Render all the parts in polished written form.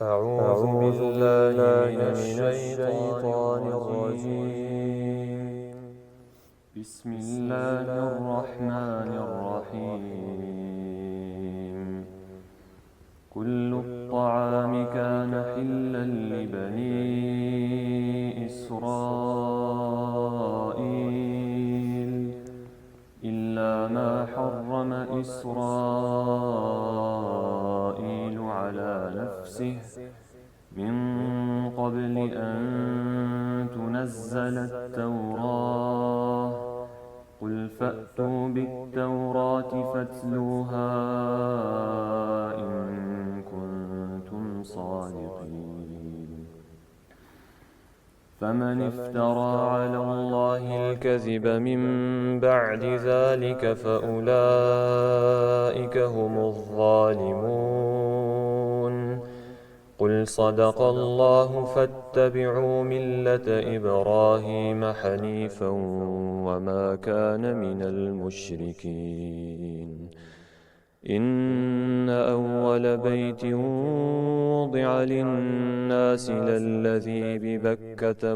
أعوذ بالله من الشيطان الرجيم. بسم الله الرحمن الرحيم. كل الطعام كان حلا لبني إسرائيل إلا ما حرم إسرائيل على نفسه من قبل أن تنزل التوراة. قل فأتوا بالتوراة فاتلوها إن كنتم صادقين. فمن افترى على الله الكذب من بعد ذلك فأولئك هم الظالمون. قل صدق الله فاتبعوا ملة إبراهيم حنيفا وما كان من المشركين. إن أول بيت وضع للناس للذي ببكة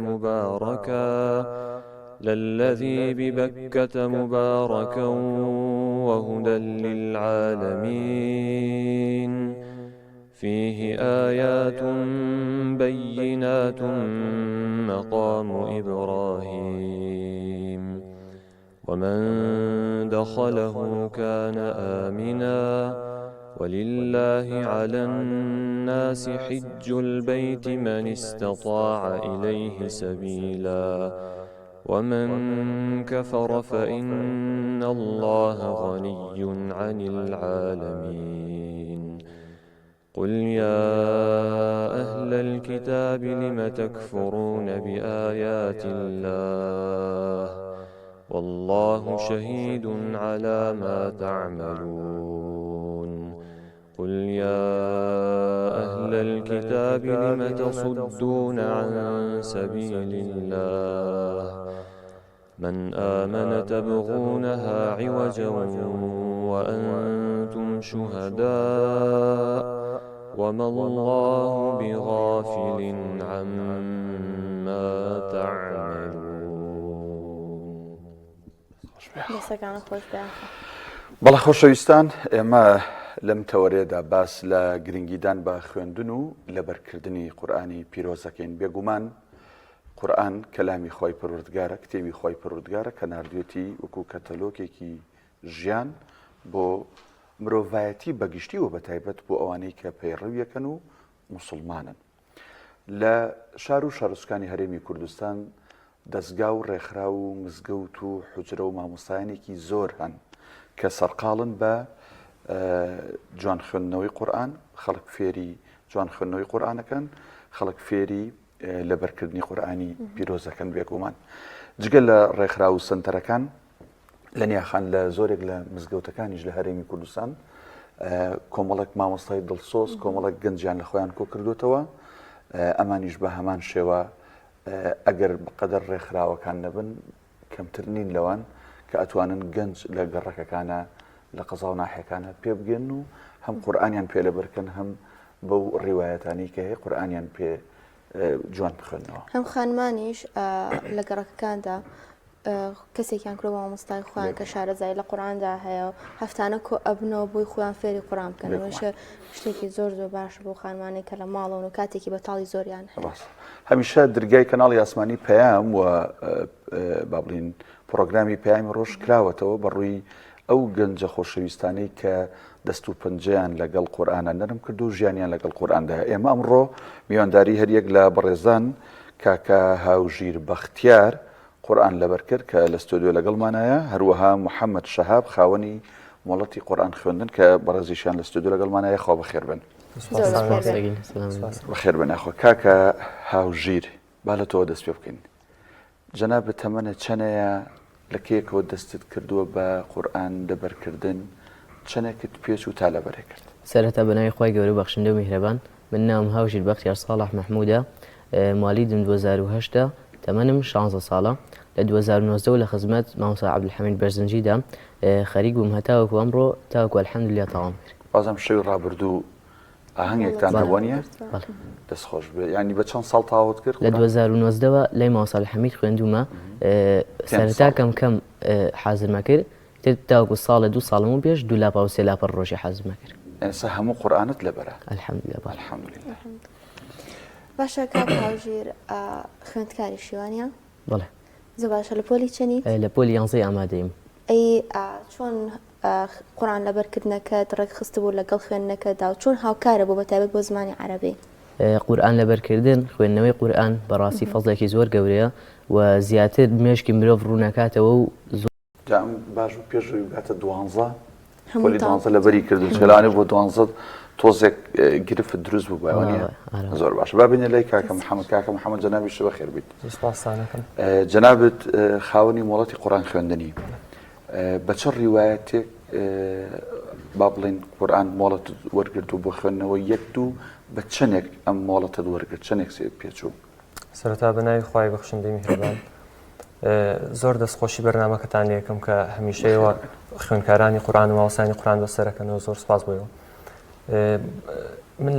مباركا وهدى للعالمين. فيه آيات بينات مقام إبراهيم ومن دخله كان آمنا. ولله على الناس حج البيت من استطاع إليه سبيلا ومن كفر فإن الله غني عن العالمين. قل يا أهل الكتاب لم تكفرون بآيات الله والله شهيد على ما تعملون. قل يا أهل الكتاب لم تصدون عن سبيل الله من آمن تبغونها عوجا وأنتم شهداء وما الله بغافل عما تعملون. بەڵە خۆشەویستان، ئێمە لەم تەوەرێدا باس لە گرنگیدان بە خوێندن و لەبەرکردنی قورئانی پیرۆزەکەین. بێگومان قورئان کەلامی خۆی پەروەردگارە، کتێبی خۆی پەروەردگارە کە ناردوێتی وەکو کەتەلۆکێکی ژیان بۆ مرۆڤایەتی بەگشتی و بەتایبەت بۆ ئەوانەی کە پەیڕەویەکەن و موسڵمانن. لە شار و شارستانی هەرێمی کوردستان دەستگا و ڕێکخرا و مزگەوت و حوجرە و مامۆستایانێکی زۆر هەن کە سەرقاڵن بە جوان خوێندنەوەی قورئان. خەڵک فێری جوان خوێندنەوەی قورئانەکەن، خەڵک فێری لەبەرکردنی قورئانی پیرۆزەکەن. بێگومان جگە لە ڕێکخرا و سنتەرەکان لە نیاخان لە زۆرێک لە مزگەوتەکانیش لە هەرێمی کوردستان کۆمەڵێک مامۆستای دڵسۆز، کۆمەڵێک گەنجیان لە خۆیان کۆ کردوتەوە. ئەمانیش بە هەمان شێوە ئەگەر بەقەدەر ڕێکخراوەکان نەبن کەمتر نین لەوان کە ئەتوانن گەنج لە گەڕەکەکانە لە قەزا و ناحیەکانە پێ بگەن و هەم قورئانیان پێ لەبەرکەن، هەم بەو ڕیوایەتانی کە هەیە قورئانیان پێ جوان بخوێنەوە. هەم خانمانیش لە گەڕەکەکاندا کەسێکیان کرۆ مامۆستای خۆیان کە شارەزای لە قورئاندا هەیە و هەفتانە کۆ ئەبنەوە بۆی خۆیان فێری قورئان بکەن. ئەوەشە شتێکی زۆر زۆر باشە بۆ خانمانێک کە لە ماڵەوە و کاتێکی بەتاڵی زۆریان هەیە. هەمیشە دەرگای کەناڵی ئاسمانی پەیام و با بڵین پرۆگرامی پەیامی ڕۆژ کراوەتەوە بەڕووی ئەو گەنجە خۆشەویستانەی کە دەست و پەنجەیان لەگەڵ قورئانە نەرم کرد و ژیانیان لەگەڵ قورئاندا هەیە. ئێمە ئەمڕۆ میوانداری هەریەک لە بەڕێزان کاکە هاوژیر بەختیار قورئان لەبەر کرد کە لە ستۆدیۆ لەگەڵمانایە، هەروەها محەممەد شەهاب خاوەنی مۆڵەتی قورئان خوێندن کە بەڕێزیشان لە ستۆدیۆ لەگەڵمانایە. خوا بەخێر بن. بەخێر بن. ئەخۆ کاکە هاوژیر با لە تۆ دەست پێ بکەین. جەنابەت تەمەنە چەنەیە لە کێکەوە دەستت کردووە بە قورئان لەبەرکردن؟ چەنێکت پێچ و تا لەبەرێ کرد؟ سەرەتا بەناوی خی گەورە بەخشندە و میهرەبان. من ناوم هاوژیر بەختیار ساڵح محمودە، مالیدم 2008 تەمەنم 16 ساڵە. لە 2019 لە خزمەت مامۆستا عەبدولحەمید بەرزنجیدا خەریک بووم هەتاوەکو ئەمڕۆ تاوەکو ئەلحەمدولیا تەواو کرد. بازم شەوی ڕابردوو ئاهەنگێکتان هەبووە بەڵێ دەستخۆش بێ ینی بە چەند ساڵ تاوت کرد لە 2009ەوە لای ماوەساڵی حەمید خوێندومە سەرەتا کەم حازرمە کرد تر تاوەکو ساڵە 2 ساڵم پێش 2 لاپا و 3 لاپە ڕۆژی حازمە کرد ئێستا هەموو قورئانت لەبەرە الحەمدولillah باش الحەمدولillah باشە کاک هاوژیر خوێندکاری شیوانیە بەڵێ زۆر باشە لە پۆلی چەنی لە پۆلی 11 ئامادەیم ئەی چۆن قورآن لەبەرکردنەکەت ڕێک خستە بوو لەگەڵ خوێندنەکەدا و چۆن هاوکارە بۆ بەتایبەت بۆ زمانی عەرەبی قورآن لەبەرکردن خوێندنەوەی قورآن بەڕاستی فەزڵێکی زۆر گەورەیە و زیاتر مێشکی مرۆڤ ڕوونەکاتەوە و جام باش و پێشوی باتە 12 پۆلی 12 لەبەری کردو چێلانی بۆ 12 تۆزێک گرفت دروست بوو بایوانە زۆر باش با بینێ لای کاکە محەممەد جەنابی شبە خێر بیت جەنابت خاوەنی مۆڵەتی قورآن خوێندنی بە چ ڕیوایەتێک با بڵێن قورآن مۆڵەت وەرگرت و بۆ خوێندنەوە یەک دوو بە چەندێک ئەم مۆڵەتت وەرگرت چەندێک پێچوو سەرەتا بەناوی خوای بەخشندەی میهرەبان زۆر دەستخۆشی بەرنامەکەتان لێ یەکەم کە هەمیشەیەوە خوێندکارانی قورآن و ماوەسانی قورآن بەسەرەکەنەوە زۆر سپاس بۆیەوە من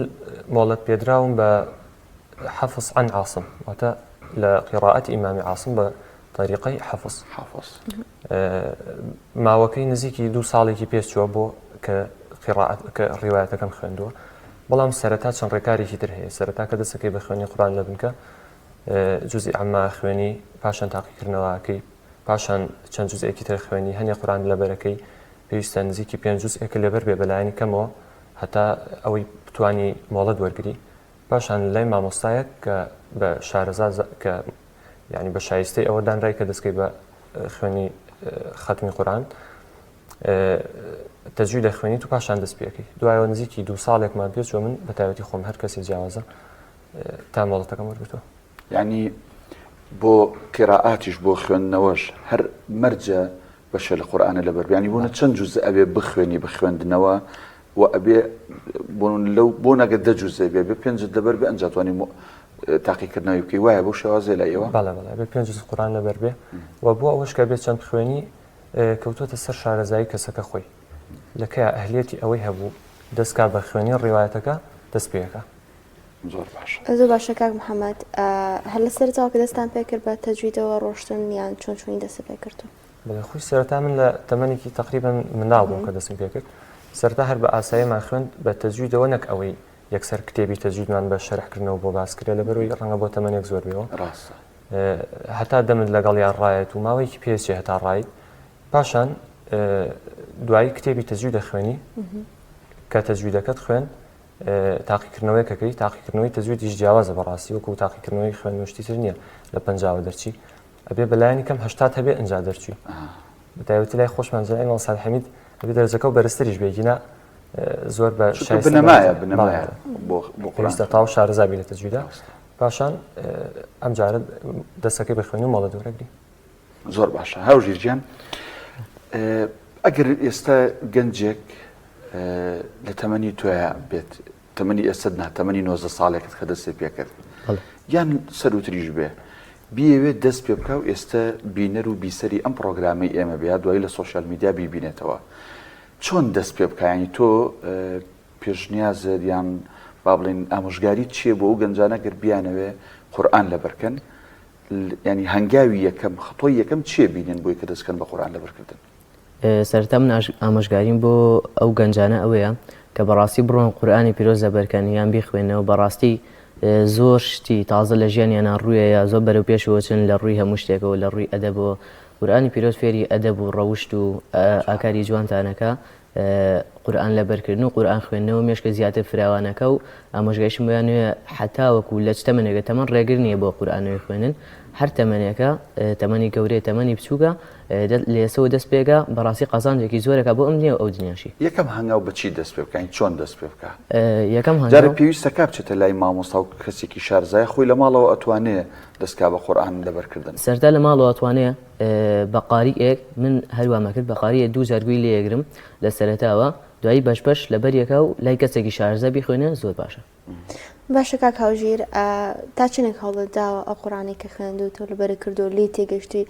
مۆڵەت پێدراوم بە حەفظ عن عاصم واتە لە قیراءەتی ئیمامی عاصم بە طریقەی حەفظ ماوەکەی نزیکی 2 ساڵێکی پێش چووە بۆ کە ڕیوایەتەکەم خوێندووە بەڵام سەرەتا چەند ڕێکارێکی تر هەیە سەرەتا کە دەستەکەی بە خوێنی قورآن لە بنکە جزئی عەمما خوێنی پاشان تاقیکردنەوەکەی پاشان چەند جزئێکی تر خوێنی هەنێ قورآن لەبەرەکەی پێویستە نزیکی 5 جزئێکە لەبەر بێ بەلایەنی کەمەوە هەتا ئەوەی بتوانی مۆڵەت وەرگری پاشان لای مامۆستایەک کە بە شارەزا کە ینی بە شایستەی ئەوە دانرای کە دەستکەی بە خوێنی ختمی قورآن تەجوید دەخوێنیت و پاشان دەست پێکەی دوایەوە نزیکی 2 ساڵێکمان پێچوە من بە تایبەتی خۆم هەر کەسی جیاوازە تا مۆڵەتەکەم وەرگرتووە ینی بۆ قیراءاتیش بۆ خوێندنەوەش هەر مەرجە بەشە لە قورآنە لەبەر ینی بوونە چەند جوزە ئەبێ بخوێنی بە خوێندنەوە و ئەبێ بۆ نەگە 10 جوزە بێ بێ 5 لەبەر بێ ئەنجاتوانی تاقیکردنەوەی بکەی وایە بۆ شێوازێ لە ئێوە بەڵێ بێ 5 جوز قورآن لەبەر بێ و بۆ ئەوەش کە بێت چەند بخوێنی کەوتوتە سەر شارەزایی کەسەکە خۆی لەکەی ئەهلیەتی ئەوەی هەبوو دەستکا بە خوێنی ڕیوایەتەکە دەست پێەکە زۆر باش زۆر باشە کاک محەممەد هەر لە سەرتاوە کە دەستان پێکرد بە تەجویدەوە ڕۆشتن یان چۆن چۆنی دەست پێکردو بەڵێ خۆی سەرەتا من لە تەمەنێکی تقریبا منداڵ بووم کە دەستم پێکرد سەرەتا هەر بە ئاساییمان خوێند بە تەجویدەوە نەک ئەوەی یەکسەر کتێبی تەجویدمان بە شەرحکردنەوە بۆ باسکرێ لەبەرەوەی ڕەنگە بۆ تەمەنێک زۆر بێەوە ڕاستە هەتا دەمت لەگەڵ یان ڕایەت و ماوەیەکی پێچێ هەتا ڕای پاشان دوایی کتێبی تەجوید دەخوێنی کە تەجویدەکەت خوێن تاقیکردنەوەی کەکەی تاقیکردنەوەی تەجویدیش جیاوازە بەڕاستی وەکو تاقیکردنەوەی خوێندنوشتی تر نییە لە 50 دەرچی ئەبێ بەلایانی کەم 80 هەبێ ئەنج دەرچوی بەتایبەتی لای خۆشمان جەنای ماڵسان حەمید ئەبێ دەرەجەکە و بەرزتریش بێگینە زۆر بە بنەمایە بۆ پێویستە تاو شارەزابی لە تەجویدە پاشان ئەم جارە دەستەکەی بخوێنی و مۆڵەت وەرەگری زۆر باشە هاوژیر گیان ئەگەر ئێستا گەنجێک لە تەمەنی توایە بێت تەمەنی ئێستا تەمەنی 90 ساڵێکت کە دەستی پێکرد یان سەروتریش بێ بیەوێت دەست پێ بکە و ئێستا بینەر و بیسەری ئەم پرۆگرامی ئێمە بێت دوایی لە سوۆشیال میدیا بیبینێتەوە چۆن دەست پێ بکایانی تۆ پێشنیازت یان با بڵێن ئامۆژگاری چییە بۆ ئەو گەنجانە گەر بیانەوێ قورئان لەبەرکەن ینی هەنگاوی یەکەم خطۆی یەکەم چییە بینن بۆی کە دەستکەن بە قورئان لەبەرکردن سەرەتا من ئامۆژگاریم بۆ ئەو گەنجانە ئەوەیە کە بەڕاستی بڕۆن قورئانی پیرۆز لەبەرکەن یان بیخوێنەوە بەڕاستی زۆر شتی تازە لە ژیانیان ڕوویە زۆر بەرەو پێشەوەچن لە ڕووی هەموو شتێکەوە لە ڕووی ئەدەبەوە قورئانی پیرۆز فێری ئەدەب و ڕەوشت و ئاکاری جوانتانەکە قورئان لەبەرکردن و قورئان خوێندنەوە مێشکە زیاتر فراوانەکە و ئامۆژگاریشم بۆیان نوێ حتا وەکو لە چ تەمەنێکە تەمەن ڕێگر نییە بۆ قورئانەوەی خوێنن هەر تەمەنێکە تەمەنی گەورەیە تەمەنی بچووکە لێسەوە دەست پێکە بەڕاستی قەزانجێکی زۆرەکە بۆ ئەم نییە ئەو دنیاشی یەکەم هەنگاو بەچی دەست پێ بکەین چۆن دەست پێ بکە یەکەم جارە پێویستە کا بچێتە لای مامۆستا و کەسێکی شارزای خۆی لە ماڵەوە ئەتوانێت دەستکا بە قورئان لەبەرکردن سەرتا لە ماڵەوە ئەتوانێت بە قاریئێک من هەروامە کرد بە قاریە 2 جارگووی لێگرم لە سەرەتاوە دوایی بەش لەبەریەکە و لای کەسێکی شارزە بیخوێنە زۆر باشە باشە کاک هاوژیر تا چنێک هەوڵت داوە ئەو قورئانی کە خوێندووە تۆ لەبەر کردو لی تێگەشتی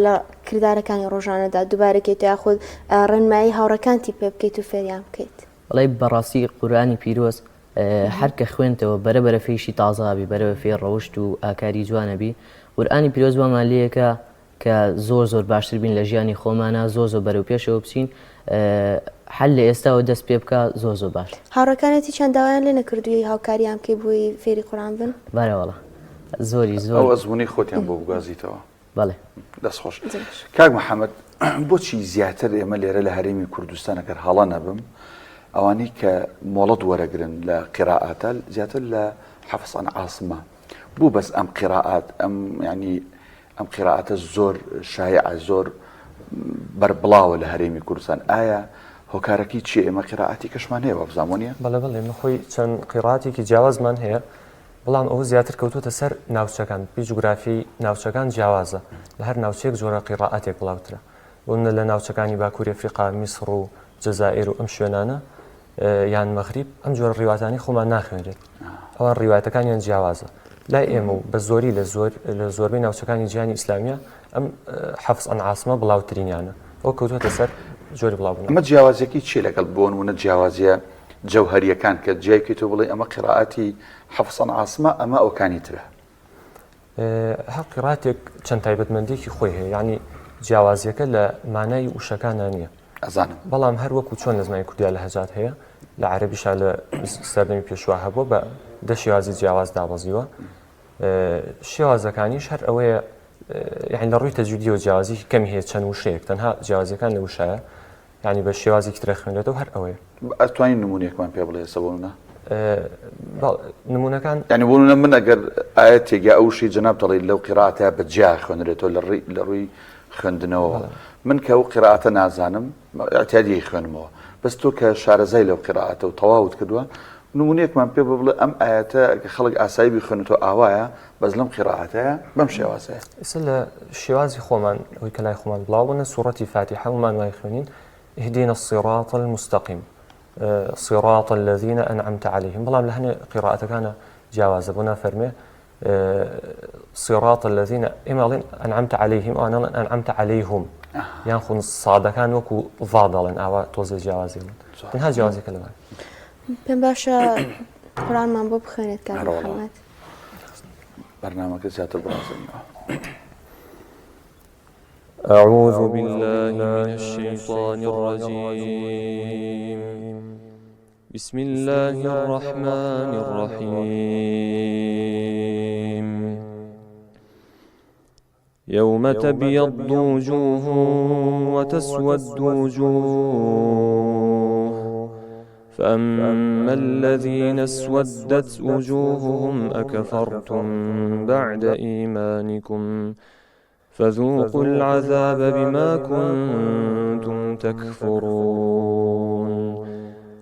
لە کردارەکانی ڕۆژانەدا دووبارەکەیت یاخود ڕێنمایی هاوڕەکانتی پێ بکەیت و فێریان بکەیت بەڵێ بەڕاستی قورئانی پیرۆز هەر کە خوێنتەوە بەرەبەرە فێشی تازابی بەرەبە فێ ڕەوشت و ئاکاری جوانەبی قورئانی پیرۆز وەمان لەیەکە کە زۆر باشتر بین لە ژیانی خۆمانە زۆر بەرەو پێشەوە بچین حل لە ئێستاوە دەست پێ بکە زۆر باش. هاوڕەکانێتی چەندداوایان لێ نەکردووی هاوکاریان کەی بووی فێری قورئان بن؟ بەرەوەڵە زۆری زۆر ئەو ئەزموونی خۆتیان بۆ بگازیتەوە. بەڵێ دەستخۆش. کاک محەممەد بۆچی زیاتر ئێمە لێرە لە هەرێمی کوردستان ئەگەر هەڵە نەبم ئەوانەی کە مۆڵەت وەرەگرن لە قیراعاتە زیاتر لە حەفس عن عاصمە بوو بەس ئەم قیراعات ینی ئەم قیراعاتە زۆر شایع زۆر بەربڵاوە لە هەرێمی کوردستان ئایا هۆکارەکەی چیە ئێمە قیراعاتی کەشمان هەیە وە بزانمونیە؟ بەڵێ من خۆی چەند قیراعاتێکی جیاوازمان هەیە بەڵام ئەوە زیاتر کەوتوتە سەر ناوچەکان جوگرافی ناوچەکان جیاوازە لە هەر ناوچەیەک جۆرە قیراعاتێک بڵاوترە بۆنە لە ناوچەکانی باکووری ئەفریقا میسر و جەزائیر و ئەم شوێنانە یان مەغریب ئەم جۆرە ڕیواتانی خۆمان ناخوێنرێت ئەوان ڕیواتەکانیان جیاوازە لای ئێمە و بە زۆری لە زۆربەی ناوچەکانی جیهانی ئیسلامیە ئەم حەفس عن عاصمە بڵاوترینیانە ئەو کەوتوتە سەر جۆری بڵاوبوون. ئەمە جیاوازیەکی چی لەگەڵ بۆ نمونە جیاوازیە جەوهەریەکان کە جیایکەی تۆ بڵێ ئەمە قیراعاتی حەفس عن عاصمە ئەمە ئەوکانی ترە؟ هەر قیراعاتێک چەند تایبەتمەندێکی خۆی هەیە ینی جیاوازیەکە لە مانای وشەکانە نییە ئەزانم بەڵام هەر وەکو چۆن لە زمانی کوردیا لە هەجات هەیە لە عەرەبیشا لە سەردەمی پێشوا هەبووە بە دە شێوازی جیاواز دابەزیوە شێوازەکانیش هەر ئەوەیە یعنی لە ڕووی تەجویدی و جیاوازی کەمی هەیە چەند وشەیەک تەنها جیاوازیەکان لە وشایە ینی بە شێوازێکی ترە خوێنرێتەوە هەر ئەوەیە. ئەتوانین نمونونێکمان پێ بڵێ سەبوونە نمونونەکان ینی بوونە من ئەگەر ئاەتێک یا ئەوشی جەناب دەڵێ لەو قیراعاتە بە جیا خوێنرێتەوە لە ڕووی خوێندنەوە من کە ئەو قیراعاتە نازانم ئەتیادی خوێنمەوە بەس تۆ کە شارەزای لەو قیراعاتە و تەواوت کردووە نمونونێکمان پێ بڵێ ئەم ئاەتە خەڵک ئاسایی بخوێنێتەوە ئاوایە بەس لەم قیراعاتەیە بەم شێوازەیە. ئێستا لە شێوازی خۆمان ئەوی کە لای خۆمان بڵاوبوونە سوورەتی فاتحە ومان وای خوێنین اهدنا الصراط المستقيم صراط الذين أنعمت عليهم بەڵام لە هەنێ قیراعاتەکانە جیاوازە بۆ نافەرمێ صراط الذين ئێمەڵێن أنعمت عليهم ئەوانەڵێن أنعمت عليهم یان خون سادەکان وەکو ڤا دەڵێن ئاوا تۆزە جیاوازیڵن تەنها جیاوازێکە لەوان. پێم باشە قورئانمان بۆ بخوێنێت کاک محەممەد. بەرنامەکە زیاتر بڕازێنەوە. أعوذ بالله من الشيطان الرجيم بسم الله الرحمن الرحيم يوم تبيض وجوه وتسود وجوه فأما الذين اسودت وجوههم أكفرتم بعد إيمانكم فذوقوا العذاب بما كنتم تكفرون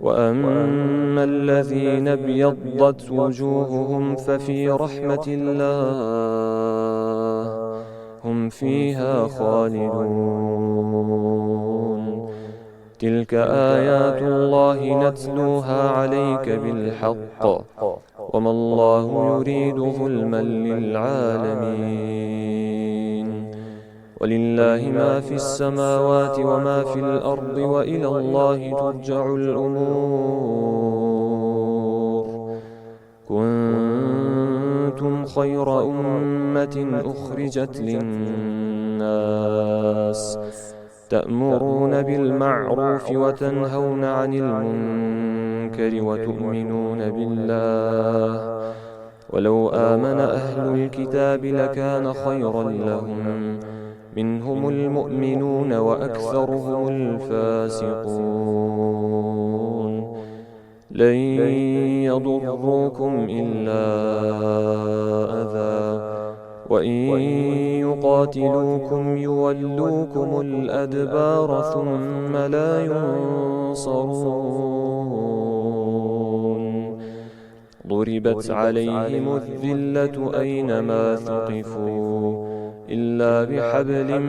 وأما الذين ابيضت وجوههم ففي رحمة الله هم فيها خالدون تلك آيات الله نتلوها عليك بالحق وما الله يريد ظلما للعالمين ولله ما في السماوات وما في الأرض وإلى الله ترجع الأمور كنتم خير أمة أخرجت للناس تأمرون بالمعروف وتنهون عن المنكر وتؤمنون بالله ولو آمن أهل الكتاب لكان خيرا لهم منهم المؤمنون وأكثرهم الفاسقون لن يضروكم إلا أذى وإن يقاتلوكم يولوكم الأدبار ثم لا ينصرون ضربت عليهم الذلة أينما ثقفوا إلا بحبل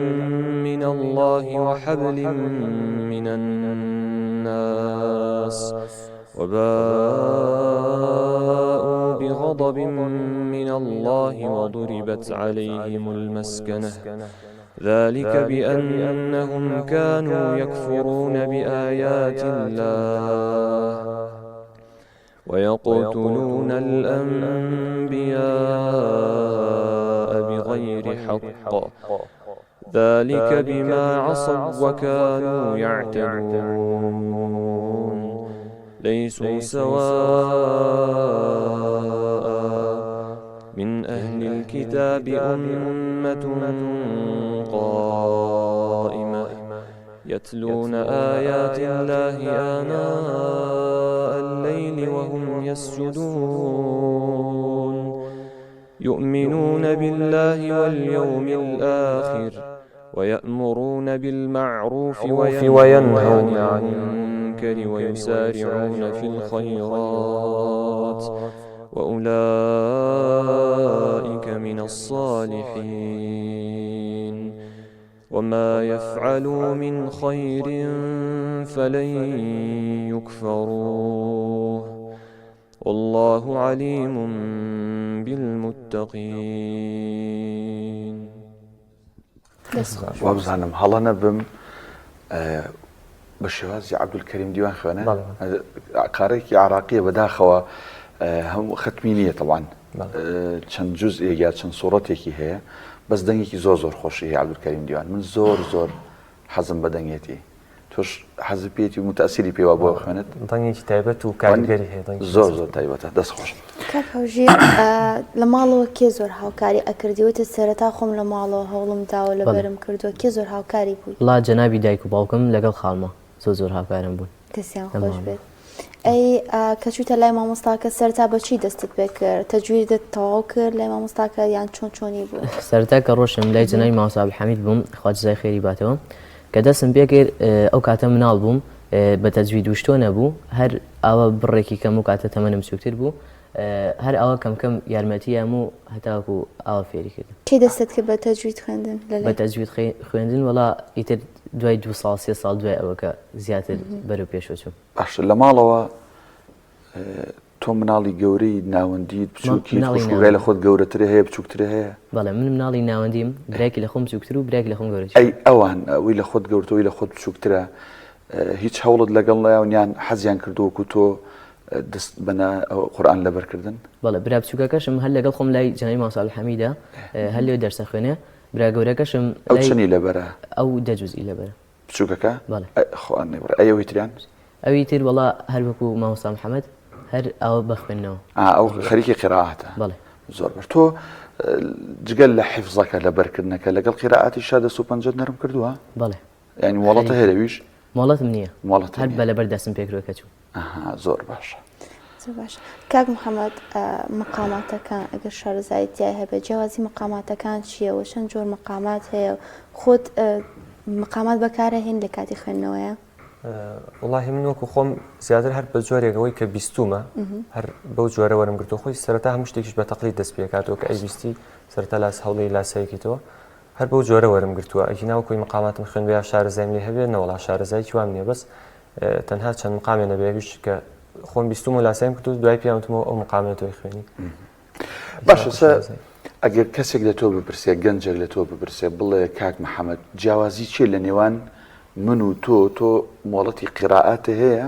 من الله وحبل من الناس وباءوا بغضب من الله وضربت عليهم المسكنة ذلك بأنهم كانوا يكفرون بآيات الله ويقتلون الأنبياء بغير حق ذلك بما عصوا وكانوا يعتدون ليسوا سواء من أهل الكتاب أمة قائمة يتلون آيات الله آناء الليل وهم يسجدون يؤمنون بالله واليوم الآخر ويأمرون بالمعروف وينهون عن المنكر ويسارعون في الخيرات وأولئك من الصالحين وما يفعلوا من خير فلن يكفروه والله عليم بالمتقين. وابزانم هەڵە نەبم بە شێوازی عەبدولکەریم دیوان خوێنە قارەیەکی عراقیە بەداخەوە هەموو ختمی نییە طبعاً چەند جوزئێک یا چەند سوورەتێکی هەیە بەس دەنگێکی زۆر زۆر خۆشی هەیە عەبدولکەریم دیوان من زۆر زۆر حەزم بە دەنگێتی توش حەزت پێێتی و متەئسیری پێوە بۆ خوێنێت دەنگێکی تایبەت و کاریگەری هەیە زۆر زۆر تایبەتە دەست خۆش. کاک هەوژیر لە ماڵەوە کێ زۆر هاوکاری ئەکردیوتە سەرەتا خۆم لە ماڵەوە هەوڵم داوە لە بەرم کردووە کێ زۆر هاوکاری بووی؟ وڵا جەنابی دایک و باوکم لەگەڵ خاڵمە زۆر هاوکارم بوون دەستیان خۆش بێت. ئەی کە چووتە لای مامۆستاکە سەرتا بەچی دەستت پێ کرد تەجویدت تەواو کرد لای مامۆستاکە یان چۆنی بوو؟ سەرەتا کە ڕۆشتم لای جەنابی مامۆستا عەبدولحەمید بووم خوا جزای خێری باتەوە کە دەستم پێ کرد ئەو کاتە مناڵ بووم بە تەجوید وشتۆ نەبوو هەر ئەوە بڕێکی کەم و کاتە تەمەنم سوکتر بوو هەر ئەوە کەم یارمەتیام و هەتاکو ئاوا فێری کردم. کێ دەستت کرد بە تەجوید خوێندن؟ بە تەجوید خوێندن وڵا ئیتر دوای 2 ساڵ 3 ساڵ دوای ئەوە کە زیاتر بەرەو پێشەوە چوم. باش لە ماڵەوە تۆ مناڵی گەورەی ناوەندیت بچووکی خوشکوگای لە خۆت گەورەترە هەیە بچووکترە هەیە؟ بەڵێ من مناڵی ناوەندیم برایکی لە خۆم بچووکتر و برایکی لە خۆم گەورەتر. ئەی ئەوان ئەوەی لە خۆت گەورەتەوەی لە خۆت بچووکترە هیچ هەوڵت لەگەڵ لایەوەیان حەزیان کردووەکو تۆ دەست بەنا قورئان لەبەرکردن؟ بەڵێ برا بچووکەکەشم هەر لەگەڵ خۆم لای جەنابی مامۆستا عەبدولحەمیدە هەر لێ دەرسە خوێنێ برا گەورەکەشم ئەو چەنی لەبەرە؟ ئەو 10 جوزئی لەبەرە. بچووکەکە؟ بەڵێ. خوان نێبڕ ئەوەی تریان؟ ئەوی تر وڵا هەر وەکو مامۆستا محەممەد هەر ئەوە بەخوێندنەوە. ئەو خەریکی قیرائەتە؟ بەڵێ. زۆر بەر تۆ جگەل لە حیفزەکە لەبەرکردنەکە لەگەڵ قیرائەتی شا 150 نەرم کردووە؟ بەڵێ. یعنی مۆڵەتە هەیە لەویش؟ مۆڵەتم نییە. مۆڵەتە هەر بەلەبەر دەستم پێکردووە کە چوو. زۆر باشە. زۆر باش. کاک محەممەد مقاماتەکان ئەگەر شارەزایەتیای هەبێت جیاوازی مقاماتەکان چییە و چەند جۆر مقامات هەیە خۆت مقامات بەکارەهێن لە کاتی خوێندنەوەیە؟ وڵاهی من وەکو خۆم زیاتر هەر بە جۆرێکەوەی کە بیستومە هەر بەو جۆرە وەرم گرتو خۆی سەرەتا هەموو شتێکیش بە تەقلید دەست پێکاتەوە کە ئەی بیستی سەرەتا لاس هەوڵی لاسەیەکیتەوە هەر بەو جۆرە وەرم گرتووە ئەکی ناوکۆی مقاماتم خوێنبێ شارەزایم لێ هەبێت نەوەڵا شارەزایکی وام نییە بەس تەنها چەند مقامێ نەبێویش کە خۆم بیستوم و لاسایم کردو دوای پیاوتمەوە ئەو مقامێتەوەی خوێنی. باشە ئەگەر کەسێک لە تۆ بپرسێ گەنجێک لە تۆ بپرسێ بڵێ کاک محەممەد جیاوازی چیە لە نێوان من و تۆ مۆڵەتی قیرائەتە هەیە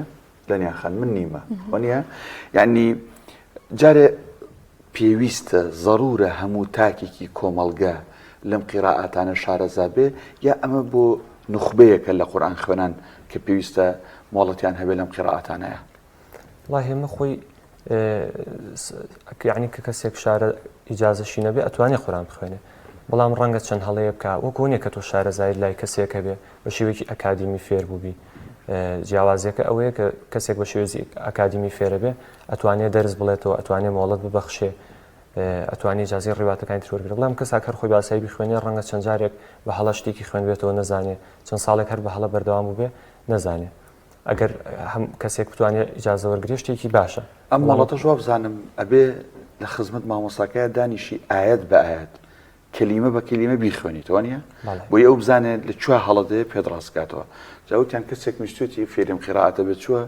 لەنیاخان من نیمە وانە یعنی جارێ پێویستە ضرورە هەموو تاکێکی کۆمەڵگە لەم قیرائەتانە شارەزا بێ یا ئەمە بۆ نخبەیەکە لە قورئان خوێنان کە پێویستە مۆڵەتیان هەبێ لەم قیرائەتانەیە؟ وڵاهی ئێمە خۆی یعنی کە کەسێک شارە ئیجازەشی نەبێ ئەتوانێت قورئان بخوێنێ بەڵام ڕەنگە چەند هەڵەیە بکە وەکو نییە کە تۆ شارەزای لای کەسێکە بێ بە شێوەیەکی ئەکادیمی فێر بووبی جیاوازیەکە ئەوەیە کە کەسێک بە شێوەیەکی ئەکادیمی فێرە بێ ئەتوانێت دەرس بڵێتەوە ئەتوانێت مۆڵەت ببەخشێ ئەتوانێت جیازەی ڕێواتەکانی ترۆرگرێت بەڵام کەسا هەر خۆی باسایی بخوێنێ ڕەنگە چەند جارێک بە هەڵە شتێکی خوێنبێتەوە نەزانێ چەند ساڵێک هەر بە هەڵە بەردەوام بوو بێ نەزانێ ئەگەر هەم کەسێک بتوانێت ئیجازە وەرگرێ شتێکی باشە. ئەم مۆڵەتە جواب بزانم ئەبێ لە خزمەت مامۆستاکەیە دانیشی ئاەت بە ئاەت کەلیمە بە کەلیمە بیخوێنیتەوە نیە بۆی ئەو بزانێت لە کوێ هەڵەدەیە پێت ڕاستکاتەوە جاوتیان کەسێک مشتێتی فێرم قیرائەتە بێت چووە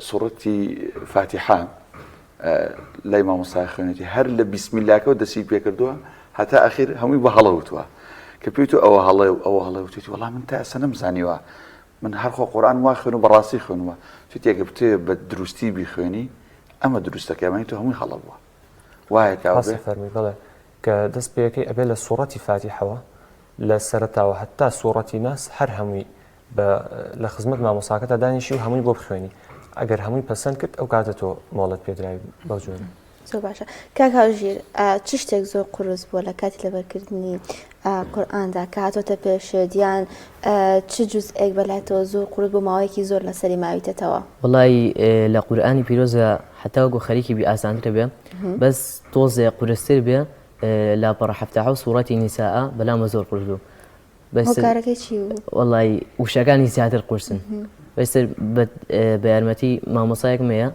سوڕەتی فاتیحە لای مامۆستای خوێنێتی هەر لە بیسمیلاکەوە دەسی پێکردووە هەتا ئەخیر هەمووی بە هەڵەوتووە کە پێیت و ئەوە هەڵێ و ئەوە هەڵەوتێتی وەڵام من تا ئەسە نەمزانیوە من هەرخۆ قورئان وا خوێن و بەڕاستی خوێنوە توێگە بتێ بە دروستی بیخوێنی ئەمە دروستەکەمانی تو هەمووی خەڵە بووە وایە ڕاستی کاوێ فەرمی بڵێ کە دەست پێەکەی ئەبێ لە سوڕەتی فاتیحەوە لە سەرەتاوە هەتا سوڕەتی ناس هەر هەمووی لە خزمەت مامۆساکەتە دانیشی و هەمووی بۆ بخوێنی ئەگەر هەمووی پەسەند کرد ئەو کاتە تۆ مۆڵەت پێدراوی بەو جۆرە. زۆر باشە کاک هاوژیر چ شتێک زۆر قورس بووە لە کاتی لەبەرکردنی قورئاندا کە هاتۆتە پێشت یان چ جوزئێک بەلاتەوە زۆر قورس بۆ ماوەیەکی زۆر لەسەری ماویتەوە؟ وڵی لە قورئانی پیرۆزە حتاوەکو خەریکی بی ئاسانترە بێ بەس تۆزێ قورستر بێ لاپەڕە هەفتەحە و سوڕەتی نیساءە بەلامە زۆر قورس بوو. هۆکارەکەی چی بوو؟ وڵی وشەکانی زیاتر قورسن بەستر بە یارمەتی مامۆسایەکم هەیە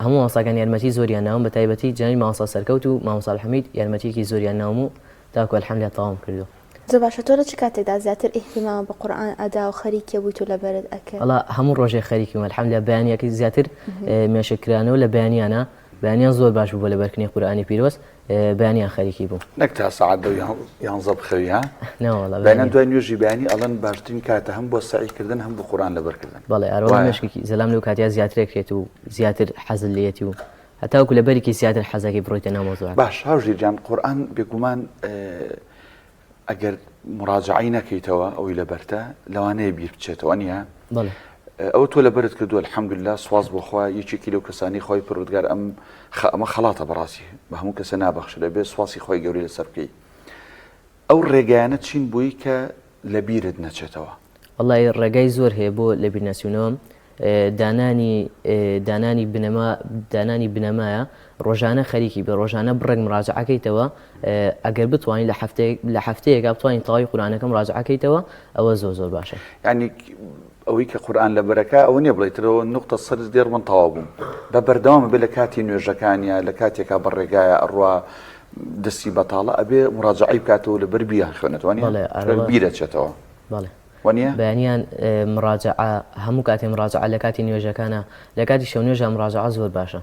هەموو مامۆساکان یارمەتی زۆریان ناوم بە تایبەتی جانی مامۆستا سەرکەوت و مامۆستا حەمید یارمەتیەکی زۆریان ناوم و تاکو ئەلحەمدولیلا تەواوم کردو. زۆر باشە تۆ لە چ کاتێکدا زیاتر ئیحتیمام بە قورئان ئەدا و خەریکە بوویت و لەبەرت ئەکرد؟ وڵا هەموو ڕۆژێ خەریکیم ئەلحەمدولیلا بەیانیەکەی زیاتر مێشکرانەوە لە بەیانیانە بەیانیان زۆر باش بوو بۆ لەبەرکردنی قورئانی پیرۆز بەیانیان خەریکی بوو. نەک تا سەعات یانزە بخەوی ها بەیانیان دوای نوێژی بەیانی ئەڵەن باشترین کاتە هەم بۆ سەعیکردن هەم بۆ قورئان لەبەرکردن. بەڵێ ئەرۆڵ مێشکی زەلام لەو کاتیا زیاترێکرێت و زیاتر حەزل لێتی و هەتاوەکو لەبەرێکی زیاتر حەزەکەی بڕۆیتە ناو مۆزوعەکە. باش هاوژیر جان قورئان بێگومان ئەگەر مراجعی نەکەیتەوە ئەوی لەبەرتە لەوانەیە بیر بچێتەوە نییە؟ بەڵێ ئەو تۆ لەبەرت کردووە الحەمدوللا سواز بۆ خوا یەکێکی لەو کەسانی خۆی پروردگار ئەمە خەڵاتە بەڕاستی بە هەموو کەسە نابەخشە لەبێ سواسی خۆی گەوری لەسەر بکەی ئەو ڕێگایانە چین بووی کە لە بیرت نەچێتەوە؟ وڵی ڕێگای زۆر هەیە بۆ لە بیرناسیونەوە دانانی بنەمایە ڕۆژانە خەریکی بە ڕۆژانە بڕێک مراجعەکەیتەوە ئەگەر بتوانین لە هەفتەیەکە بتوانین تەواوی قورئانەکە مراجعەکەیتەوە ئەوە زۆر باشە. یعنی ئەوەی کە قورئان لەبەرەکە ئەوە نییە بڵێتەوە نقطە سەرز دێر من تەواو بووم بە بەردەوام بێ لە کاتی نوێژەکانیە لە کاتێکا بەڕێگایە ئەڕوا دەستی بەتاڵە ئەبێ مراجعی بکاتەوە لەبەر بیان خوێنێتوانێ بیرەچێتەوە. بەڵێ وانە بەیانیان مراجعە هەموو کاتی مراجعە لە کاتی نوێژەکانە لە کاتی شەو نوێژە مراجعە زۆر باشە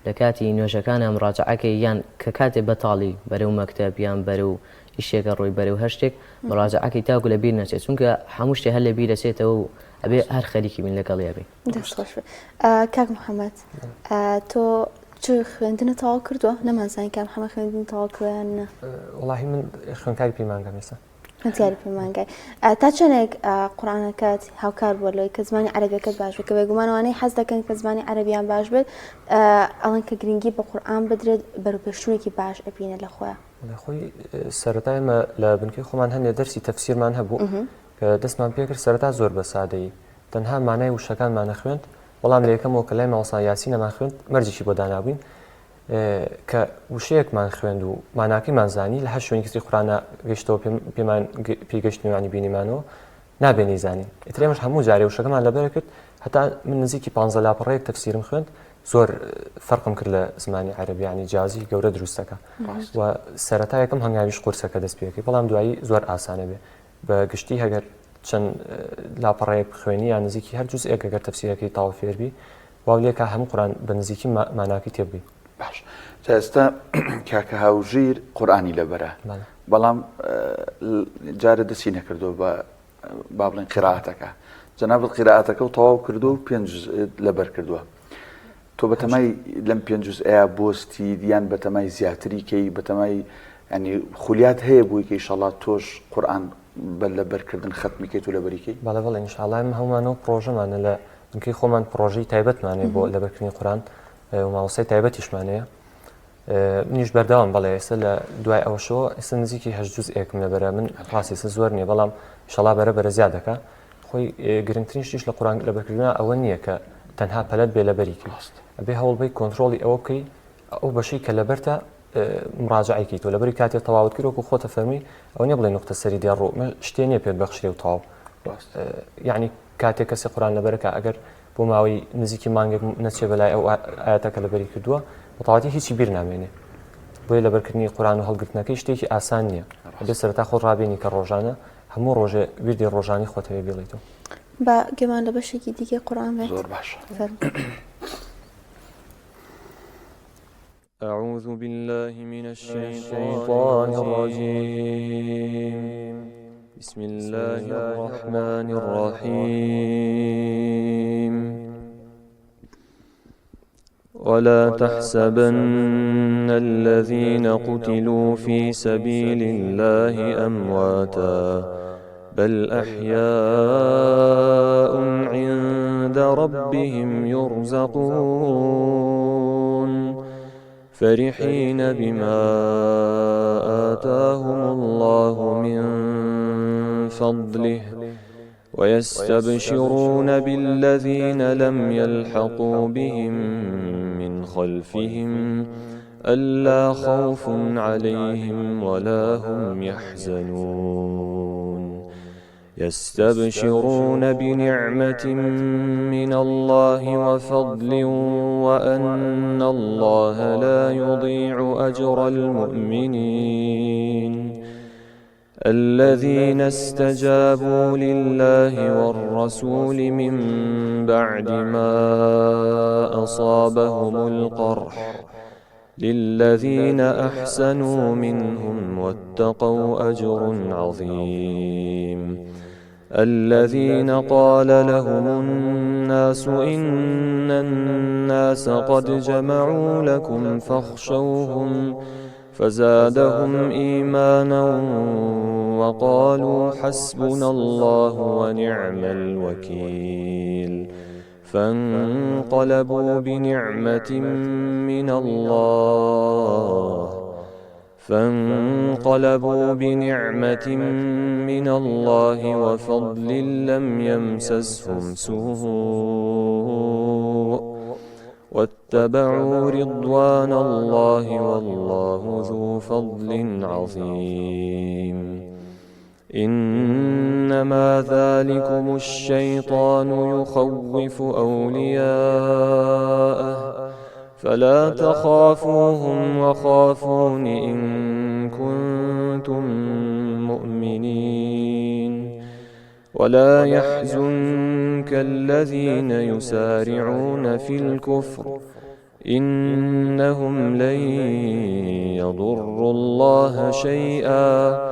لە کاتی نوێژەکانە مراجعەکەی یان کە کاتێ بەتاڵی بەرەو مەکتەب یان بەرەو ئیشێکە ڕۆی بەرەو هەر شتێک مراجعەکەی تاکو لە بیر نەچێت چونکە هەموو شتێ هەر لە بیر دەچێتەوە و ئەبێ هەر خەریکی بین لەگەڵ یابێ. دەستخۆش کاک محەممەد تۆ چ خوێندنە تەواو کردووە نەمازانی کام هەمە خوێندن تەواو کردیان نە؟ وڵاهی من خوێندکاری پەیمانگەم ئێستا خوێندکاری پەیمانگای تا چەندێک قورئانەکەت هاوکار بووە لەوەی کە زمانی عەرەبیەکەت باش بێت کە بێگومانەوەی حەز دەکەن کە زمانی عەرەبیان باش بێت ئەڵێن کە گرنگی بە قورئان بدرێت بەروپێشوونێکی باش ئەبینە لە خۆیان. خۆی سەرەتای ئێمە لە بنکەی خۆمان هەندێک دەرسی تەفسیرمان هەبوو کە دەستمان پێکرد سەرەتا زۆر بە سادەیی تەنها مانای وشەکانمان نەخوێند بەڵام لە یەکەمەوە کە لای ماوەسا یاسین نەمان خوێند مەرجێکی بۆ دانابووین کە وشەیەکمان خوێند و ماناکەیمان زانی لە هەر شوێنی کەسی قورئانە گەیشتەوە پێمان پێگەشتنیوانی بینیمانەوە نابێنی زانین ئیتر ئێمەش هەموو جارێ وشەکەمان لەبەر کرد هەتا من نزیکی 15 لاپەڕەیەک تەفسیرم خوێند زۆر فەرقم کرد لە زمانی عەرەبیانی جیازی گەورە دروستەکە و سەرەتا یەکەم هەنگاویش قورسەکە دەست پێکەی بەڵام دوایی زۆر ئاسانە بێ بە گشتی هەگەر چەند لاپەڕەیەک خوێنی یان نزیکی هەر جوزئێک ئەگەر تەفسیرەکەی تاوا فێربی واو لێکە هەموو قورئان بە نزیکی ماناکەی تێبووی. باش تا ئێستا کاکە هاوژیر قورئانی لەبەرە بەڵام جارە دەستی نەکردو بە با بڵێن قیرائەتەکە جەنابەت قیرائەتەکە و تەواو کردو و 5 لەبەر کردووە تۆ بەتەمای لەم 5 جزئەیە بۆستی دیان بەتەمای زیاتری کەی بەتەمای ینی خولیات هەیە بووی کە ئینشاءڵڵا تۆش قورئان بە لەبەرکردن ختمی کەیت و لەبەریکەی؟ بەڵێ بەڵێ ئینشاءڵڵا ئێمە هەمومانەوە پرۆژەمانە لە بنکەی خۆمان پرۆژەی تایبەتمانەیە بۆ لەبەرکردنی قورئان و ماوەسەی تایبەتیشمانەیە منیش بەردەوام بەڵێ ئێستا لە دوای ئەوەشەوە ئێستا نزیکی 8 جوزئێکم لەبەرە من ڕاستی ئێستا زۆر نییە بەڵام ئینشاءڵڵا بەرەبەرە زیاد دەکا خۆی گرنگترین شتیش لە قورئان لەبەرکردنە ئەوە نییە کە تەنها پەلەت بێ لەبەریکی ئەبێ هەوڵ بی کۆنتترۆلی ئەوە بکەی ئەو بەشەی کە لەبەرتە مراجعەیەکی تۆ لەبەری کاتێ تەواوت کرد وەکو خۆتە فەرمی ئەو نییە بڵێ نقطە سەری دیار ڕۆ شتێ نییە پێت بەخشرێ و تەواو یعنی کاتێک کەسی قورئان لەبەرەکە ئەگەر بۆ ماوەی نزیکی مانگێک نەچێ بەلای ئەو ئاەتەکە لەبەری کردووە بەتەواوەتی هیچی بیر نامێنێ بۆیە لەبەرکردنی قورئان و هەڵگرتنەکەی شتێکی ئاسان نییە بێ سەرەتا خۆ ڕابێنی کە ڕۆژانە هەموو ڕۆژێ وردی ڕۆژانی خۆتەوێ بێڵیتەوە. بە گەمان لە بەشێکی دیکە قورئان بێت. زۆر باشە. أعوذ بالله من الشيطان الرجيم بسم الله الرحمن الرحيم ولا تحسبن الذين قتلوا في سبيل الله أمواتا بل أحياء عند ربهم يرزقون فرحين بما آتاهم الله من فضله ويستبشرون بالذين لم يلحقوا بهم من خلفهم ألا خوف عليهم ولا هم يحزنون يستبشرون بنعمة من الله وفضل وأن الله لا يضيع أجر المؤمنين الذين استجابوا لله والرسول من بعد ما أصابهم القرح للذين أحسنوا منهم واتقوا أجر عظيم الذين قال لهم الناس إن الناس قد جمعوا لكم فاخشوهم فزادهم إيمانا وقالوا حسبنا الله ونعم الوكيل فانقلبوا بنعمة من الله وفضل لم يمسسهم سوء واتبعوا رضوان الله والله ذو فضل عظيم إنما ذلكم الشيطان يخوف أولياءه فلا تخافوهم وخافون إن كنتم مؤمنين ولا يحزنك الذين يسارعون في الكفر إنهم لن يضروا الله شيئا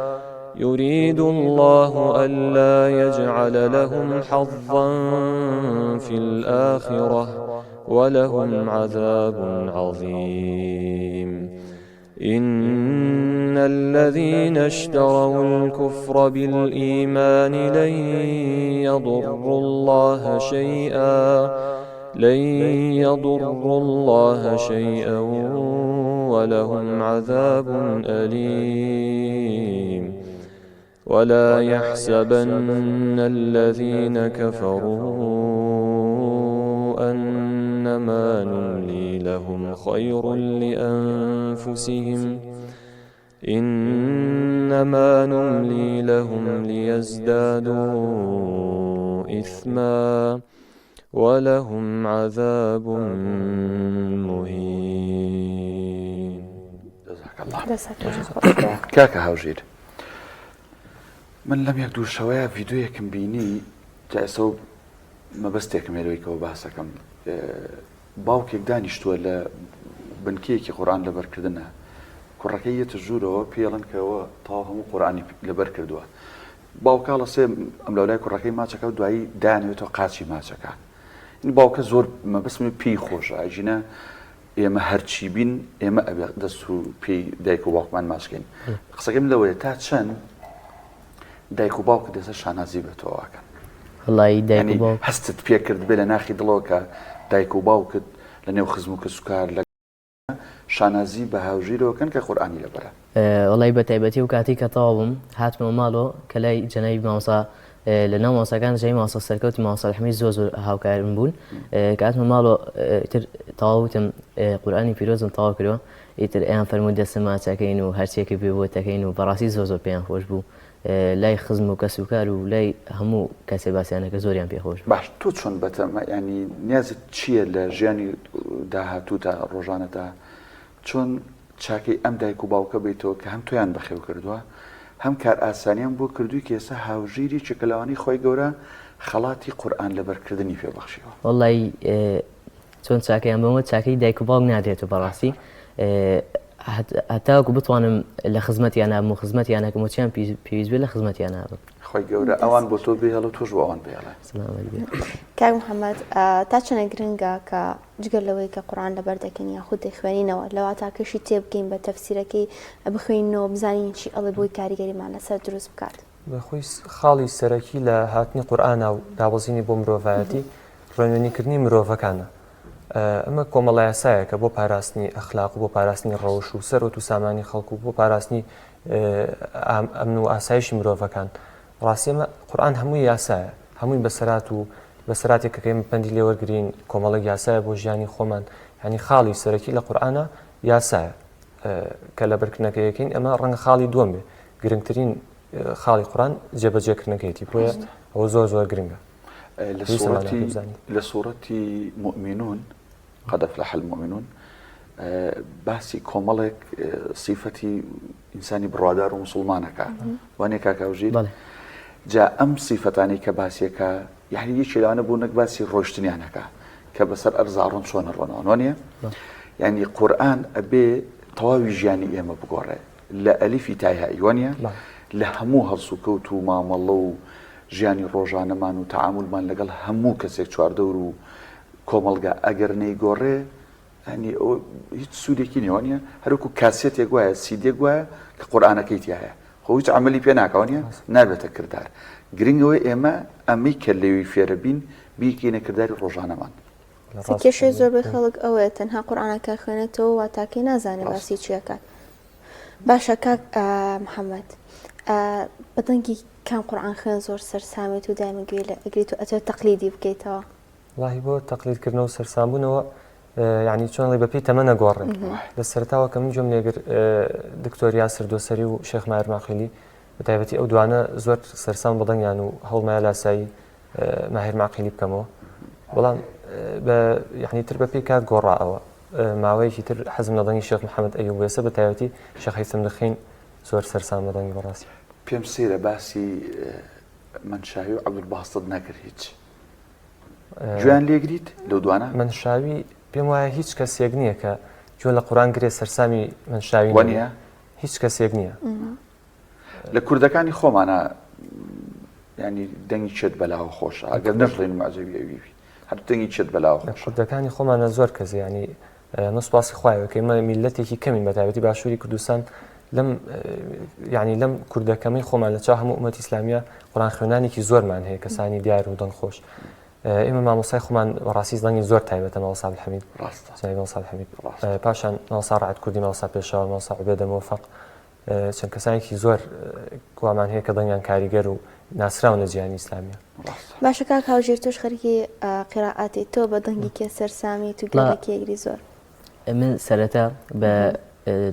يريد الله ألا يجعل لهم حظا في الآخرة ولهم عذاب عظيم إن الذين اشتروا الكفر بالإيمان لن يضروا الله شيئا ولهم عذاب أليم ولا يحسبن الذين كفروا أنما نملي لهم خير لأنفسهم إنما نملي لهم ليزدادوا إثما ولهم عذاب مهين. جزاك الله. كاكا هاوجير من لم يقدر شوية فيديو يكم بيني تأسو ما بس تكملوا يكوا بحثكم باوك يقدانيش ولا بنكيك قرآن لبركردنا كركية الجورة بيلن كوا طاهم قرآن لبركردوا باوك على سيم أملاولاي كركي ما تكوا دعي داني وتوقعتي ما تكا إن باوك زور ما بس من بي خوش عجينا إما هرشي بين إما أبي دستو بي دايكو باوكمان ماسكين قصكم لو تاتشن دايكو باوك دسا شانازي بتوعك والله دايكو يعني باوك هستت بيكرد بلا ناخي دلوكا دايكو باوك لنيو خزموك السكار لك شانازي بهاوجيرو كان كقرآني لبرا والله بتعبتي وكاتي كطابم هاتم مالو كلاي جنايب ماوسا لنا ماوسا كان جاي ماوسا سركوت ماوسا الحميد زوزو هاوكار بون كاتم مالو تر طاوتم قرآني فيروزن طاو كرو يتر ايان فرمود السماء تاكين وهرسيك بيبو تاكين وبراسي زوزو بيان خوش بو لاي خزمو كسوكار ولاي همو كسباسيانا كزوريان بي خوش باش تو چون بتا يعني نيازت چیه لجياني داها توتا روجانه دا چون چاكي ام دايكو باوكا بيتو كهم تويان بخيو كردوا هم كار آسانيان بو كردوي كيسا هاوجيري چكلواني خوي گورا خلاتي قرآن لبركردني في بخشيو والله چون چاكي ام بومت چاكي دايكو باوك ناديتو براسي هەتاوەکو بتوانم لە خزمەتیان نابم و خزمەتیان ناکەم و چیان پێویست بێت لە خزمەتیان نابم. خۆی گەورە ئەوان بۆ تۆ بێڵە تۆش بۆ ئەوان بێڵە. کاک محەممەد تا چەنە گرنگە کە جگەر لەوەی کە قورآن لەبەر دەکەن یا خود دەخوێنینەوە لەوە تاکەشی تێبگەین بە تەفسیرەکەی بخوێنەوە بزانین چی ئەڵێ بۆی کاریگەریمان لەسەر دروست بکات. بەخۆی خاڵی سەرەکی لە هاتنی قورئانە و دابەزینی بۆ مرۆڤایەتی ڕێنوێنیکردنی مرۆڤەکانە. ئەمە کۆمەڵ یاسایەکە بۆ پاراستنی ئەخلاق و بۆ پاراستنی ڕەوش و سەرۆت و سامانی خەڵکو و بۆ پاراستنی ئەمن و ئاسایشی مرۆڤەکان. ڕاستی ئەمە قورئان هەمووی یاسایە، هەمووی بەسەرات و بەسەراتێک کە ئێمە پەندی لێوەرگرین کۆمەڵێک یاسایە بۆ ژیانی خۆمان. ینی خاڵی سەرەکی لە قورئانە یاسایە کە لە بەرکردنەکەیەکەین ئەمە ڕەنگە خاڵی دووەم بێ. گرنگترین خاڵی قورئان جێبەجێکردنەکەیەتی بۆیە ئەوە زۆر گرنگە. لە سوورەتی مؤمنون قد أفلح المؤمنون باسی کۆمەڵێک سیفەتی ئینسانی بڕوادار و مسلمانەکە وانێ کاکاوژیر جا ئەم سیفەتانی کە باسیەکە یعنی یەکی لەوانە بوو نەک باسی ڕۆیشتنیانەکە کە بەسەر ئەرزاڕۆن چۆنە ڕۆنەوە وانە یعنی قورئان ئەبێ تەواوی ژیانی ئێمە بگۆڕێ لە ئەلیفی تای هایی وانە لە هەموو هەڵسوکەوت و مامەڵە و ژیانی ڕۆژانەمان و تەعاملمان لەگەڵ هەموو کەسێک چواردەور و کۆمەڵگا ئەگەر نەیگۆڕێ ینی هیچ سوودێکی نێوانە هەروکو کاسێتێک وایە سیدێک وایە کە قورئانەکەی تایە خۆ هیچ عملی پێ ناکەوانە نابێتە کردار. گرنگەوەی ئێمە ئەمەی کە لەوی فێرە بین بیکەینە کردداری ڕۆژانەمان. کێشەی زۆربەی خەڵک ئەوەیە تەنها قورئانەکە خوێنێتەوە وا تاکەی نازانێت باسی چیەکات. باشە کاک محەممەد بەدەنگی کام قورئان خوێن زۆر سەرسامێت و دایمەگوێ لە ئەگریت و ئەتوێت تەقلیدی بکەیتەوە. والله بۆ تەقلیدکردنەوە و سەرسامبوونەوە یعنی چۆنڵی بەپی تەمە نەگۆڕێ لە سەرتاوە کە من جۆم لێگر دکتۆر یاسر دۆسەری و شێخ ماهر ماقیلی بەتایبەتی ئەو دوانە زۆر سەرسام بەدەنگیان و هەوڵمایە لاسایی ماهر ماقیلی بکەمەوە بەڵام یعنی تر بەپی کات گۆڕاوە ماوەیەکی تر حەزم لە دەنگی شێخ محەممەد ئەیوب وێسە بەتایبەتی شێخ هەیثەم لەخین زۆر سەرسام بەدەنگی بەڕاستی. پێم سێرە باسی منشاوی و عەبدولباست نەکرد هیچ گوێیان لێگریت لەو دوانە؟ منشاوی پێم وایە هیچ کەسێک نییە کە جۆ لە قورئان گرێ سەرسامی منشاوی وانە هیچ کەسێک نییە. لە کوردەکانی خۆمانە ینی دەنگی چێت بەلاوە خۆشە ئەگەر نەژڵین مەعجەبی ئەوی هەر دەنگی چێت بەلاوە خۆش. کوردەکانی خۆمانە زۆر کەس ینی نسپاسی خوایەوە کە ئێمە میلەتێکی کەمین بەتایبەتی باشووری کوردستان لەم کوردەکەمەی خۆمان لە چاو هەموو ئومەتی ئیسلامیە قورئان خوێنانێکی زۆرمان هەیە کەسانی دیار و دڵخۆش. ئێمە مامۆستای خۆمان بەڕاستی دەنگی زۆر تایبەتە مامۆستا عەبدولحەمید مامۆستا عەبدولحەمید پاشان مامۆستا ڕەعەت کوردی مامۆستا پێشاوە مامۆستا عوبێدە موفەق چەند کەسانێکی زۆر گوامان هەیە کە دەنگیان کاریگەر و ناسراون لە جیهانی ئیسلامیە. باشە کاک هاوژێر تۆش خەریکی قیرائاتی تۆ بە دەنگی کێ سەرسامی تو گەلێکی ئەگری زۆر. من سەرەتا بە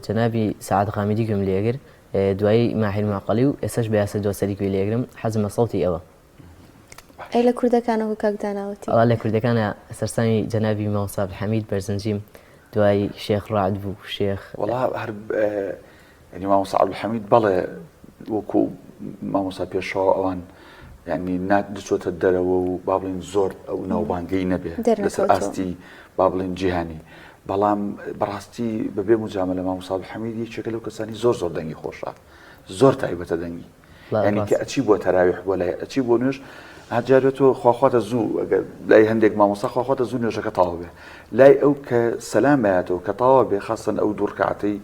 جەنابی سەعاد غامیدی گوێم لێگر دوایی ماهیر ماقەلی و ئێساش بە یاسر دۆسەری گوێ لێگرم حەزمە سەڵتی ئەوە. ئەی لە کوردەکانەوە کاک داناوەتی؟ لە کوردەکانە سەرسامی جەنابی مامۆستا عەبدولحەمید بەرزنجیم دوای شێخ ڕەعەت بوو شێخ وەڵا هەر ینی مامۆستا عەبدولحەمید بەڵێ وەکو مامۆستا پێشەوە ئەوان ینی دچۆتە دەرەوە و با بڵین زۆر ئەو ناوبانگەی نەبێ لەسەر ئاستی با بڵین جیهانی بەڵام بەڕاستی بەبێ موجامە لە مامۆستا عەبدولحەمید یەکێکە لەو کەسانی زۆر دەنگی خۆشە زۆر تایبەتە دەنگی ینی کە ئەچی بۆ تەراویح بۆ لای ئەچی بۆ نوێژ هەجارێتەوە خواخواتە زوو لای هەندێک مامۆستا خواخواتە زوو نوێژەکە تەواو بێ لای ئەو کە سەلام بایەتەوە کە تەواو بێ خاستن ئەو دوو ڕکعەتەی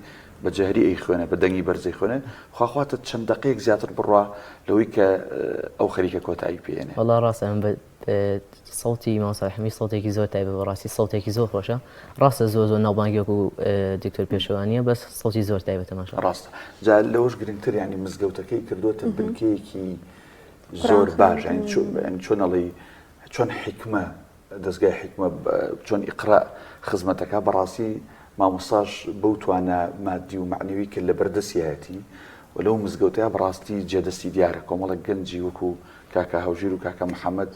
بە جەهری ئەی خوێنە بە دەنگی بەرزەی خوێنە خواخواتە چەند دقەیەک زیاتر بڕوا لەوەی کە ئەو خەریکە کۆتایی پێێنێ. وەڵا ڕاستە ئەم سەڵتی مامۆستا عەبدولحەمید سەڵتێکی زۆر تایبەت بەڕاستی سەڵتێکی زۆر خۆشە ڕاستە زۆر ناوبانگێک و دکتۆر پێشەوانیە بەس سەڵتی زۆر تایبەتە ماشەڵڵا. ڕاستە جا لەوەش گرنگتر ینی مزگەوتەکەی کردوتە بنکەیەکی زۆر باش چۆنەڵی چۆن حکمە دەستگای حکمە چۆن ئیقرا خزمەتەکە بەڕاستی مامۆستاش بەو توانە مادی و معنەوی کرد لە بەردەستیایەتی و لەو مزگەوتەیە بەڕاستی جێدەستی دیارە کۆمەڵک گەنجی وەکو کاکە هەوژیر و کاکە محەممەد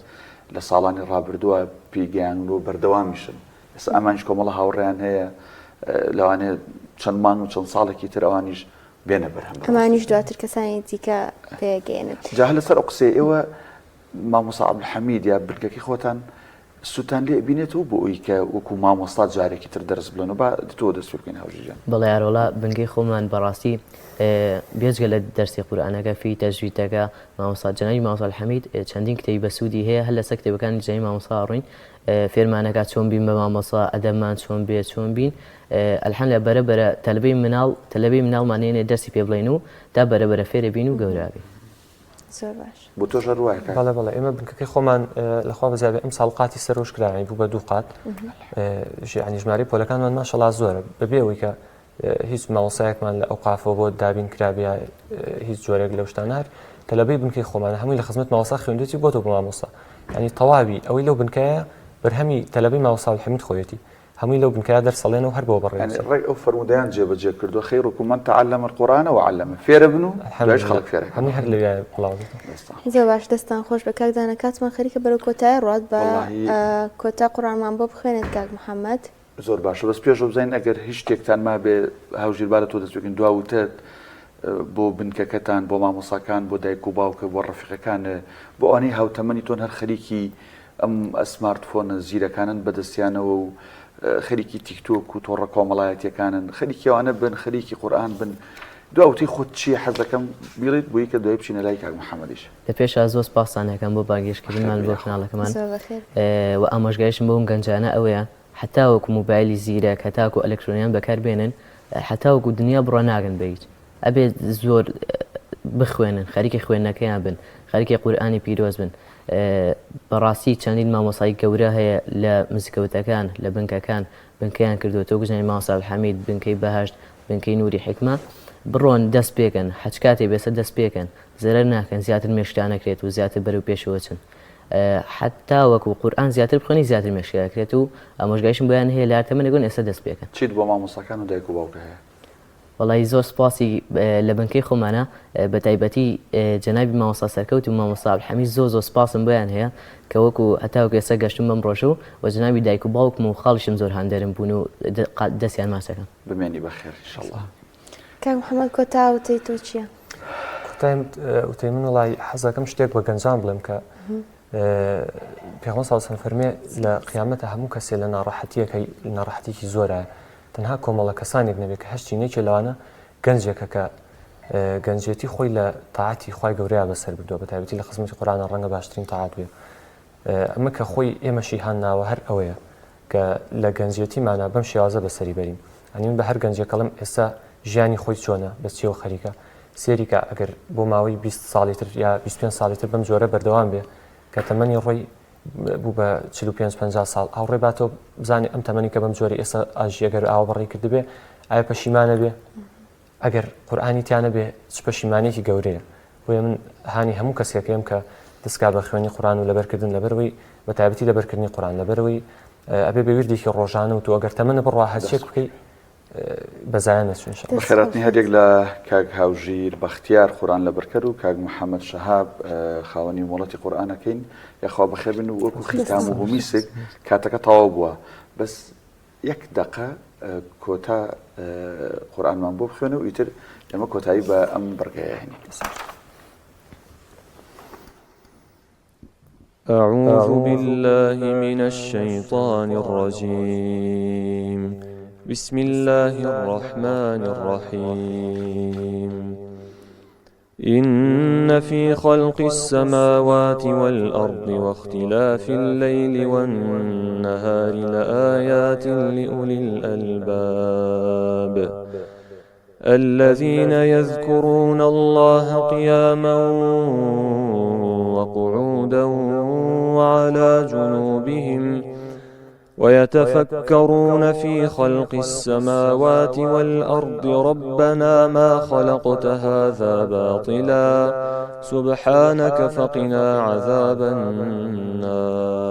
لە ساڵانی ڕابردووە پێگەیانەوە بەردەوامیشن ئێستا ئەمانش کۆمەڵە هاوڕێیان هەیە لەوانەیە چەند مانگ و چەند ساڵێکی تر ئەوانیش بێنە بەرهەم ئەمانیش دواتر کەسانی دیکە پێگەێنن. جا لەسەر ئەو قسەی ئێوە مامۆستا عەبدولحەمید یا بنکەکەی خۆتان سووتان لێ بینێتەوە بۆ ئەوی کە وەکو مامۆستا جارێکی تر دەرس بڵێن و با تۆ دەست بکەین هاوژیان. بەڵێ یاڕۆڵا بنگەی خۆمان بەڕاستی بێجگە لە دەرسی قورئانەکە فی تەجویدەکە مامۆستا جەنابی مامۆستا عەبدولحەمید چەندین کتێبی بەسوودی هەیە هەر لەسەر کتێبەکانی جەنابی مامۆستا ڕووین فێرمانەکە چۆن بین بە مامۆستا ئەدەبمان چۆن بێت چۆن بین ئەلحەمدولیلا بەرەبەرە تەلەبەی مناڵمان هێنێ دەرسی پێ بڵێن و تا بەرەبەرە فێرە بین و گەورابی. زۆر باش. بۆ تۆ ژەروایە بەڵێ بەڵێ ئێمە بنکەکەی خۆمان لەخوا بەزیابێ ئەم ساڵ قاتی سەرۆش کراوین بوو بە 2 قات ینی ژمارەی پۆلەکانمان ماشەڵا زۆرە بەبێ ئەوەی کە هیچ مامۆسایەکمان لە ئەو قافەوە بۆ دابین کرابێ هیچ جۆرێک لەو شتانە هەر تەلەبەی بنکەی خۆمانە هەمووی لە خزمەت مامۆستا خوێندوێتی بۆ تۆ بۆ مامۆستا ینی تەواوی ئەوەی لەو بنکەیە بەرهەمی تەلەبەی مامۆستا عەبدولحەمید خۆیەتی هەمووی لەو بنکەیە دەرسەڵێنەوە هەر بۆ بەڕێوە ڕێی ئەو فەرمودەیان جێبەجێ کردووە خەیرکم من تعلم القورآن وعلمه فێرە بن و دوایش خەڵک فێرەکەن هەمووی هەر لەوێ بڵاو زۆر باش دەستان خۆش بە کاکدانە کاتمان خەریکە بەرەو کۆتایی ڕات بە کۆتا قورئانمان بۆ بخوێنێت کاک محەممەد. زۆر باشە بەس پێش بزین ئەگەر هیچ شتێکتان ما بێ هاوژیربارە تۆ دەست بکەین دواوتر بۆ بنکەکەتان بۆ مامۆساکان بۆ دایک و باوکە بۆ ڕەفیقەکان بۆ ئەوانەی هاوتەمەنی تۆن هەر خەریکی ئەم ئەسمارتفۆنە زیرەکانن بەدەستیانەوە و خەریکی تیکتۆک و تۆڕە کۆمەڵایەتیەکانن خەریکیەوانە بن خەریکی قورئان بن دواوتی خۆت چی حەز دەکەم بیڵێت بۆی کە دوای بچینە لای کاک محەممەدیش لە پێش زۆر سپاسانەکەم بۆ باگەشتکردنمان بۆ کاناڵەکەمان زۆر بەخێر و ئامۆژگاریشم بۆم گەنجانە ئەوەیە حتا وەکو موبایلی زیرەک هەتاکو ئەلکترۆنیان بەکاربێنن حتا وەکو دنیا بڕە ناگەن بەیت ئەبێت زۆر بخوێنن خەریکی خوێندنەکەیان بن خەریکی قورئانی پیرۆز بن بەڕاستی چەندین مامۆسای گەورە هەیە لە مزگەوتەکان لە بنکەکان بنکەیان کردووە تۆ گوزنی مامۆستا عەبدولحەمید بنکەی بەهەشت بنکەی نوری حیکمە بڕۆن دەست پێکەن حەج کاتێ بێسە دەست پێکەن زەرەر ناکەن زیاتر مێشکیان نەکرێت و زیاتر بەرەو پێشەوە چن حتا وەکو قورئان زیاتر بخوێنی زیاتر مێشکیاکرێت و ئامۆژگاریشم بۆیان هەیە لە هاتەمەنێگۆن ئێستا دەست پێکەن. چیت بۆ مامۆساکان و دایک و باوکە هەیە؟ وڵی زۆر سپاسی لە بنکەی خۆمانە بە تایبەتی جەنابی مامۆستا سەرکەوت و مامۆستا عەبدولحەمید زۆر سپاسم بۆیان هەیە کە وەکو هەتاوەکو ئێستا گەشتم بەم ڕۆژە و جەنابی دایک و باوکم و خاڵیشم زۆر هەندێرم بوون و دەستیان ماسەکەن. بمێنی بەخێر ئینشەڵڵا. کاک محەممەد کۆتا وتەی تۆ چییە؟ وتەی من وڵی حەزەکەم شتێک بە گەنجان بڵێم کە پێغەمبەر صلی الله علیه و سلم فەرمێ لە قیامەتە هەموو کەسێ لە ناڕەحەتیەکی زۆرە تەنها کۆمەڵە کەسانێک نەبێت کە هەشتی نێکی لەوانە گەنجێکە کە گەنجێتی خۆی لە تاعاتی خوای گەورەیە بەسەر بردووە بە تایبەتی لە خزمەتی قورئانە ڕەنگە باشترین تاعات بێ ئەمە کە خۆی ئێمەشی هەناوە هەر ئەوەیە کە لە گەنجێتیمانە بەم شێوازە بەسەری بەرین ئەنی من بە هەر گەنجێکەڵم ئێستا ژیانی خۆی چۆنە بە چیەوە خەریکە سێریکە ئەگەر بۆ ماوەی 20 ساڵی تر یا 25 ساڵی تر بەم جۆرە بەردەوام بێ کە تەمەنی ڕۆی بوو بە 45-50 ساڵ ئاوڕێ باتەوە بزانێ ئەم تەمەنی کە بەم جۆری ئێستا ئاژی ئەگەر ئاوەڕێی کردبێ ئایا پەشیمانە بێ ئەگەر قورئانی تیانە بێ چ پەشیمانێکی گەورەیە بۆیە من هانی هەموو کەسێکەکەم کە دەستکا بە خوێنی قورئان و لەبەرکردن لەبەرەوەی بە تایبەتی لەبەرکردنی قورئان لەبەرەوەی ئەبێ بە وردێکی ڕۆژانە و تۆ ئەگەر تەمەنە بڕوا هەرچێک بکەی بەزایان نەچون بەخێراتنی هەرێک لە کاک هاوژیر بەختیار قورئان لەبەرکەر و کاک محەممەد شەهاب خاوەنی مۆڵەتی قورئانەکەین یاخوا بەخێر بن و وەکو ختام و هەمیسێک کاتەکە تەواو بووە بەس یەک دەقە کۆتا قورئانمان بۆ بخوێنە و ئیتر ئێمە کۆتایی بە ئەم بەرگەیە هێنین. أعوذ بالله من الشيطان الرجيم بسم الله الرحمن الرحيم إن في خلق السماوات والأرض واختلاف الليل والنهار لآيات لأولي الألباب الذين يذكرون الله قياما وقعودا وعلى جنوبهم ويتفكرون في خلق السماوات والأرض ربنا ما خلقت هذا باطلا سبحانك فقنا عذاب النار